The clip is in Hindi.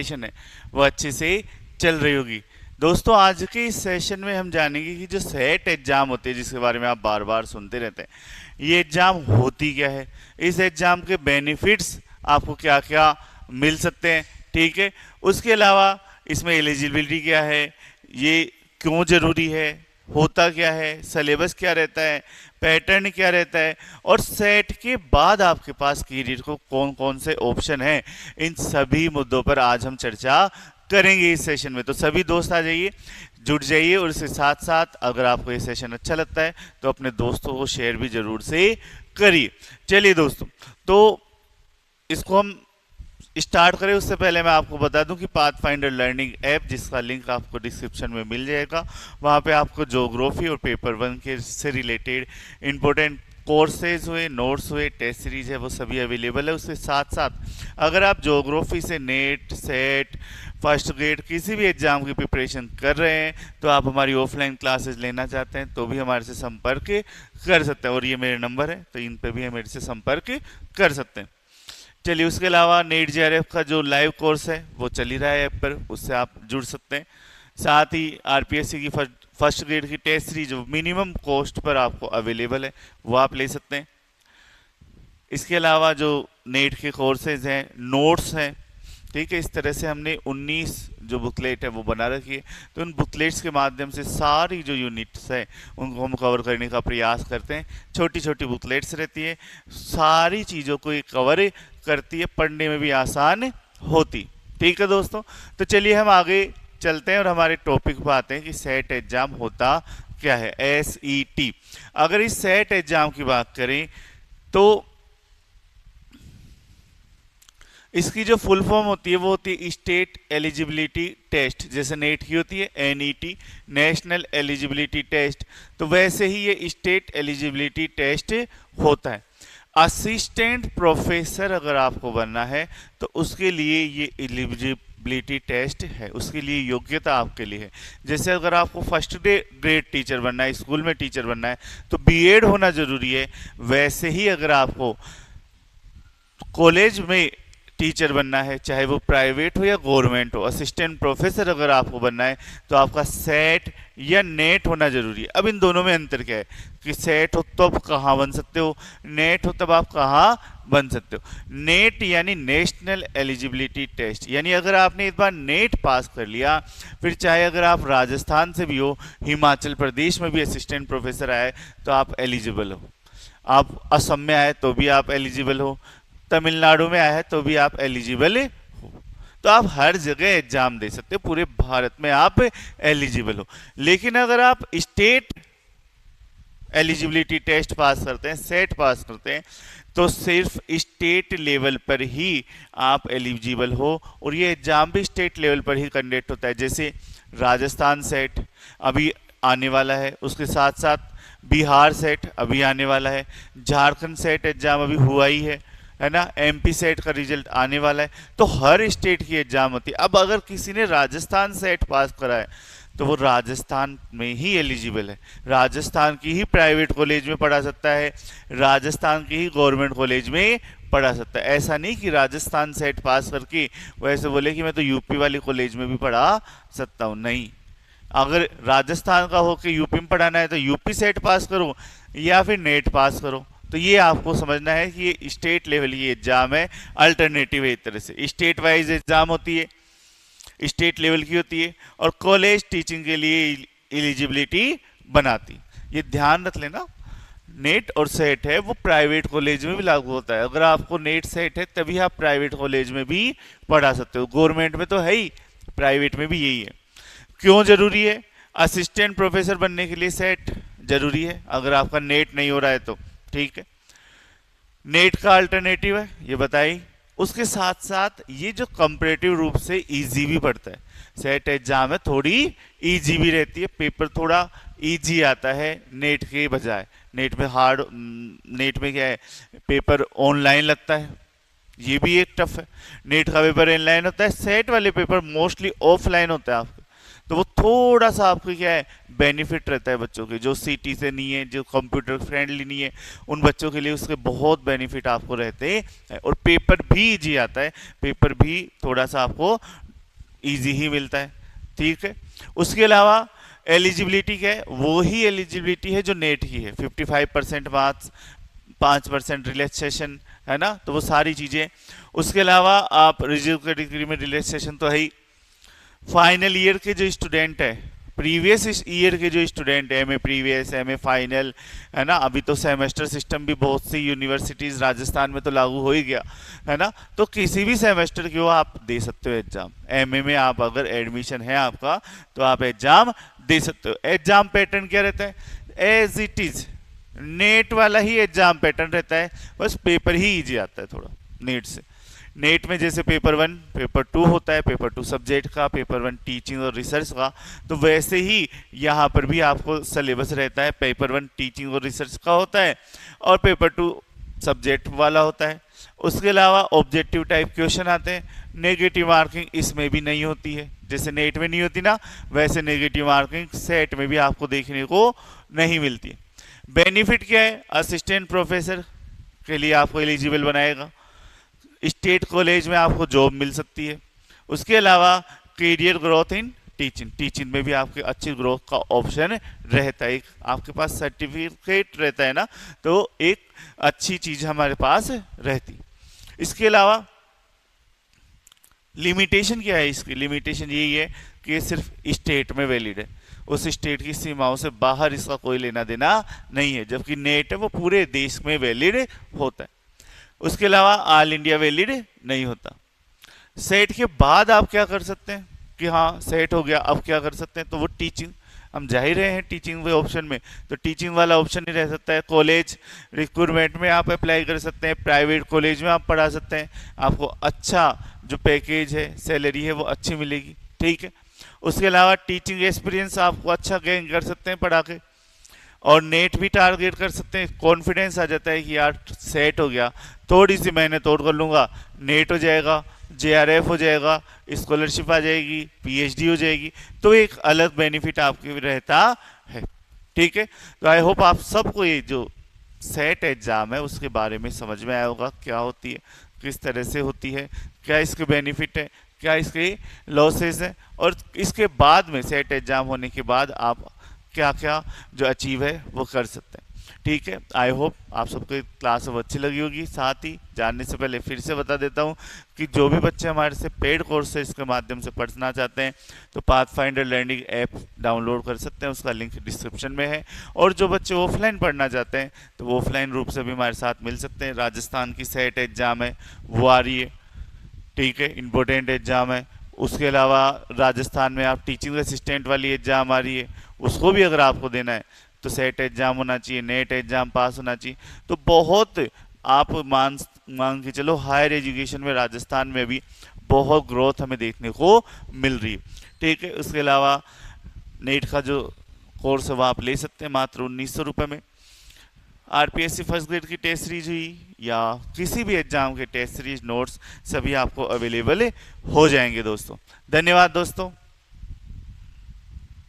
है वो अच्छे से चल रही होगी। दोस्तों आज के इस सेशन में हम जानेंगे कि जो सेट एग्जाम होते हैं जिसके बारे में आप बार बार सुनते रहते हैं, ये एग्जाम होती क्या है, इस एग्जाम के बेनिफिट्स आपको क्या क्या मिल सकते हैं, ठीक है। उसके अलावा इसमें एलिजिबिलिटी क्या है, ये क्यों ज़रूरी है, होता क्या है, सिलेबस क्या रहता है, पैटर्न क्या रहता है, और सेट के बाद आपके पास करियर को कौन कौन से ऑप्शन हैं, इन सभी मुद्दों पर आज हम चर्चा करेंगे इस सेशन में। तो सभी दोस्त आ जाइए, जुड़ जाइए, और इसके साथ साथ अगर आपको ये सेशन अच्छा लगता है तो अपने दोस्तों को शेयर भी जरूर से करिए। चलिए दोस्तों, तो इसको हम स्टार्ट करें उससे पहले मैं आपको बता दूं कि पाथफाइंडर लर्निंग ऐप, जिसका लिंक आपको डिस्क्रिप्शन में मिल जाएगा, वहां पे आपको ज्योग्राफी और पेपर 1 के से रिलेटेड इंपॉर्टेंट कोर्सेज हुए, नोट्स हुए, टेस्ट सीरीज है, वो सभी अवेलेबल है। उसके साथ साथ अगर आप ज्योग्राफी से नेट, सेट, फर्स्ट ग्रेड किसी भी एग्जाम की प्रिपरेशन कर रहे हैं, तो आप हमारी ऑफलाइन क्लासेस लेना चाहते हैं तो भी हमारे से संपर्क कर सकते हैं, और ये मेरे नंबर है तो इन पर भी मेरे से संपर्क कर सकते हैं। चलिए, उसके अलावा नेट जेआरएफ का जो लाइव कोर्स है वो चल ही रहा है ऐप पर, उससे आप जुड़ सकते हैं। साथ ही आरपीएससी की फर्स्ट ग्रेड की टेस्ट सीरीज जो मिनिमम कॉस्ट पर आपको अवेलेबल है वो आप ले सकते हैं। इसके अलावा जो नेट के कोर्सेज हैं, नोट्स हैं, ठीक है, इस तरह से हमने 19 जो बुकलेट है वो बना रखी है। तो उन बुकलेट्स के माध्यम से सारी जो यूनिट्स है उनको हम कवर करने का प्रयास करते हैं। छोटी छोटी बुकलेट्स रहती है, सारी चीज़ों को ये कवर करती है, पढ़ने में भी आसान होती। ठीक है दोस्तों, तो चलिए हम आगे चलते हैं और हमारे टॉपिक पर आते हैं कि सेट एग्जाम होता क्या है, SET। अगर इस सेट एग्जाम की बात करें तो इसकी जो फुल फॉर्म होती है वो होती है स्टेट एलिजिबिलिटी टेस्ट। जैसे नेट की होती है NET, नेशनल एलिजिबिलिटी टेस्ट, तो वैसे ही ये स्टेट एलिजिबिलिटी टेस्ट होता है। असिस्टेंट प्रोफेसर अगर आपको बनना है तो उसके लिए ये एलिजिबिलिटी टेस्ट है, उसके लिए योग्यता आपके लिए है। जैसे अगर आपको फर्स्ट ग्रेड टीचर बनना है, स्कूल में टीचर बनना है, तो BEd होना जरूरी है। वैसे ही अगर आपको कॉलेज में टीचर बनना है, चाहे वो प्राइवेट हो या गवर्नमेंट हो, असिस्टेंट प्रोफेसर अगर आपको बनना है तो आपका सेट या नेट होना जरूरी है। अब इन दोनों में अंतर क्या है कि सेट हो तो आप कहाँ बन सकते हो, नेट हो तब आप कहाँ बन सकते हो। नेट यानी नेशनल एलिजिबिलिटी टेस्ट, यानी अगर आपने एक बार नेट पास कर लिया, फिर चाहे अगर आप राजस्थान से भी हो, हिमाचल प्रदेश में भी असिस्टेंट प्रोफेसर आए तो आप एलिजिबल हो, आप असम में आए तो भी आप एलिजिबल हो, तमिलनाडु में आया है तो भी आप एलिजिबल हो। तो आप हर जगह एग्जाम दे सकते हो, पूरे भारत में आप एलिजिबल हो। लेकिन अगर आप स्टेट एलिजिबिलिटी टेस्ट पास करते हैं, सेट पास करते हैं, तो सिर्फ स्टेट लेवल पर ही आप एलिजिबल हो, और ये एग्जाम भी स्टेट लेवल पर ही कंडक्ट होता है। जैसे राजस्थान सेट अभी आने वाला है, उसके साथ साथ बिहार सेट अभी आने वाला है, झारखंड सेट एग्जाम अभी हुआ ही है ना, MP सेट का रिजल्ट आने वाला है। तो हर स्टेट की एग्जाम होती है। अब अगर किसी ने राजस्थान सेट पास करा है तो वो राजस्थान में ही एलिजिबल है, राजस्थान की ही प्राइवेट कॉलेज में पढ़ा सकता है, राजस्थान की ही गवर्नमेंट कॉलेज में पढ़ा सकता है। ऐसा नहीं कि राजस्थान सेट पास करके वो ऐसे बोले कि मैं तो यूपी वाली कॉलेज में भी पढ़ा सकता हूँ, नहीं। अगर राजस्थान का हो के यूपी में पढ़ाना है तो यूपी सेट पास करो या फिर नेट पास करो। तो ये आपको समझना है कि ये स्टेट लेवल की एग्जाम है, अल्टरनेटिव है। एक तरह से स्टेट वाइज एग्जाम होती है, स्टेट लेवल की होती है, और कॉलेज टीचिंग के लिए एलिजिबिलिटी बनाती। ये ध्यान रख लेना, नेट और सेट है वो प्राइवेट कॉलेज में भी लागू होता है। अगर आपको नेट सेट है तभी आप प्राइवेट कॉलेज में भी पढ़ा सकते हो, गवर्नमेंट में तो है ही, प्राइवेट में भी यही है। क्यों जरूरी है? असिस्टेंट प्रोफेसर बनने के लिए सेट जरूरी है, अगर आपका नेट नहीं हो रहा है तो, ठीक है। नेट का अल्टरनेटिव है ये बताइए। उसके साथ साथ ये जो कंपैरेटिव रूप से इजी भी पड़ता है, सेट एग्जाम है थोड़ी इजी भी रहती है, पेपर थोड़ा इजी आता है नेट के बजाय। नेट में हार्ड, नेट में क्या है, पेपर ऑनलाइन लगता है, ये भी एक टफ है। नेट का पेपर ऑनलाइन होता है, सेट वाले पेपर मोस्टली ऑफलाइन होता है आपका, तो वो थोड़ा सा आपको क्या है बेनिफिट रहता है बच्चों के, जो सिटी से नहीं है, जो कंप्यूटर फ्रेंडली नहीं है, उन बच्चों के लिए उसके बहुत बेनिफिट आपको रहते हैं। और पेपर भी इजी आता है, पेपर भी थोड़ा सा आपको इजी ही मिलता है। ठीक है, उसके अलावा एलिजिबिलिटी क्या है, वो ही एलिजिबिलिटी है जो नेट की है, 55% मार्क्स, 5% रिलैक्सेशन, है ना, तो वो सारी चीज़ें। उसके अलावा आप रिजर्व कैटेगरी में रिलैक्सेशन तो है ही। फाइनल ईयर के जो स्टूडेंट है, प्रीवियस ईयर के जो स्टूडेंट है, एमए प्रीवियस, एमए फाइनल, है ना, अभी तो सेमेस्टर सिस्टम भी बहुत सी यूनिवर्सिटीज़ राजस्थान में तो लागू हो ही गया, है ना, तो किसी भी सेमेस्टर की वो आप दे सकते हो एग्जाम। एमए में आप अगर एडमिशन है आपका तो आप एग्जाम दे सकते हो। एग्जाम पैटर्न क्या रहता है, एज इट इज नेट वाला ही एग्जाम पैटर्न रहता है, बस पेपर ही इजी आता है थोड़ा नेट से। नेट में जैसे पेपर 1 पेपर 2 होता है, पेपर 2 सब्जेक्ट का, पेपर 1 टीचिंग और रिसर्च का, तो वैसे ही यहाँ पर भी आपको सिलेबस रहता है, पेपर 1 टीचिंग और रिसर्च का होता है और पेपर 2 सब्जेक्ट वाला होता है। उसके अलावा ऑब्जेक्टिव टाइप क्वेश्चन आते हैं। नेगेटिव मार्किंग इसमें भी नहीं होती है, जैसे नेट में नहीं होती ना, वैसे नेगेटिव मार्किंग सेट में भी आपको देखने को नहीं मिलती है। बेनिफिट क्या है, असिस्टेंट प्रोफेसर के लिए आपको एलिजिबल बनाएगा, स्टेट कॉलेज में आपको जॉब मिल सकती है। उसके अलावा career growth in teaching, teaching में भी आपके अच्छी ग्रोथ का ऑप्शन रहता है, एक आपके पास सर्टिफिकेट रहता है ना, तो एक अच्छी चीज हमारे पास रहती। इसके अलावा लिमिटेशन क्या है, इसकी लिमिटेशन यही है कि ये सिर्फ स्टेट में वैलिड है, उस स्टेट की सीमाओं से बाहर इसका कोई लेना देना नहीं है, जबकि नेट है वो पूरे देश में वैलिड होता है। उसके अलावा ऑल इंडिया वैलिड नहीं होता। सेट के बाद आप क्या कर सकते हैं कि हाँ सेट हो गया, अब क्या कर सकते हैं, तो वो टीचिंग, हम जा ही रहे हैं टीचिंग वे ऑप्शन में, तो टीचिंग वाला ऑप्शन ही रह सकता है। कॉलेज रिक्रूटमेंट में आप अप्लाई कर सकते हैं, प्राइवेट कॉलेज में आप पढ़ा सकते हैं, आपको अच्छा जो पैकेज है, सैलरी है वो अच्छी मिलेगी। ठीक है, उसके अलावा टीचिंग एक्सपीरियंस आपको अच्छा गेन कर सकते हैं पढ़ा के, और नेट भी टारगेट कर सकते हैं। कॉन्फिडेंस आ जाता है कि यार सेट हो गया, थोड़ी सी मेहनत और कर लूँगा, नेट हो जाएगा, जेआरएफ हो जाएगा, स्कॉलरशिप आ जाएगी, पीएचडी हो जाएगी, तो एक अलग बेनिफिट आपके रहता है। ठीक है, तो आई होप आप सबको ये जो सेट एग्जाम है उसके बारे में समझ में आया होगा, क्या होती है, किस तरह से होती है, क्या इसके बेनिफिट है, क्या इसके लॉसेस हैं, और इसके बाद में सेट एग्जाम होने के बाद आप क्या क्या जो अचीव है वो कर सकते हैं। ठीक है, आई होप आप सबको क्लास अब अच्छी लगी होगी। साथ ही जानने से पहले फिर से बता देता हूँ कि जो भी बच्चे हमारे से पेड कोर्सेज के माध्यम से पढ़ना चाहते हैं तो पाथफाइंडर लर्निंग ऐप डाउनलोड कर सकते हैं, उसका लिंक डिस्क्रिप्शन में है। और जो बच्चे ऑफलाइन पढ़ना चाहते हैं तो वो ऑफलाइन रूप से भी हमारे साथ मिल सकते हैं। राजस्थान की सेट एग्जाम है वो आ रही है, ठीक है, इम्पोर्टेंट एग्जाम है। उसके अलावा राजस्थान में आप टीचिंग असिस्टेंट वाली एग्जाम आ रही है, उसको भी अगर आपको देना है तो सेट एग्जाम होना चाहिए, नेट एग्जाम पास होना चाहिए। तो बहुत आप मान के चलो हायर एजुकेशन में राजस्थान में भी बहुत ग्रोथ हमें देखने को मिल रही है। ठीक है, उसके अलावा नेट का जो कोर्स है वो आप ले सकते हैं मात्र 1900 रुपये में। आरपीएससी फर्स्ट ग्रेड की टेस्ट सीरीज हुई या किसी भी एग्जाम के टेस्ट सीरीज नोट्स सभी आपको अवेलेबल हो जाएंगे दोस्तों। धन्यवाद दोस्तों।